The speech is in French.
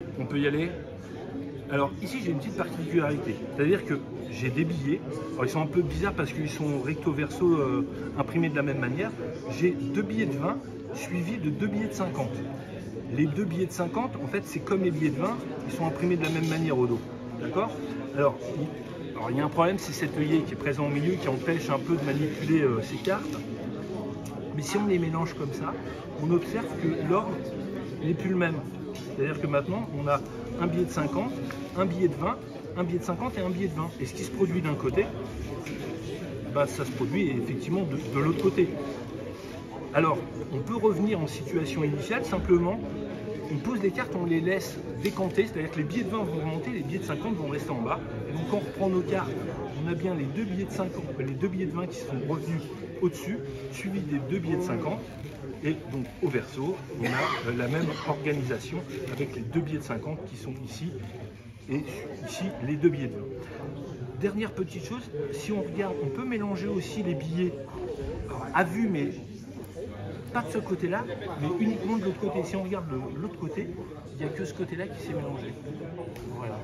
On peut y aller. Alors ici j'ai une petite particularité, c'est-à-dire que j'ai des billets, alors ils sont un peu bizarres parce qu'ils sont recto verso imprimés de la même manière. J'ai 2 billets de 20 suivis de 2 billets de 50. Les 2 billets de 50, en fait c'est comme les billets de 20, ils sont imprimés de la même manière au dos. D'accord? Alors il y a un problème, c'est cet œillet qui est présent au milieu qui empêche un peu de manipuler ces cartes. Mais si on les mélange comme ça, on observe que l'ordre n'est plus le même. C'est-à-dire que maintenant, on a un billet de 50, un billet de 20, un billet de 50 et un billet de 20. Et ce qui se produit d'un côté, bah, ça se produit effectivement de l'autre côté. Alors, on peut revenir en situation initiale, simplement, on pose les cartes, on les laisse décanter, c'est-à-dire que les billets de 20 vont remonter, les billets de 50 vont rester en bas. Et donc, quand on reprend nos cartes, on a bien les 2 billets de 50, les 2 billets de 20 qui sont revenus au-dessus, suivis des 2 billets de 50. Et donc, au verso, on a la même organisation avec les 2 billets de 50 qui sont ici, et ici, les 2 billets de 20. Dernière petite chose, si on regarde, on peut mélanger aussi les billets à vue, mais pas de ce côté-là, mais uniquement de l'autre côté. Si on regarde l'autre côté, il n'y a que ce côté-là qui s'est mélangé. Voilà.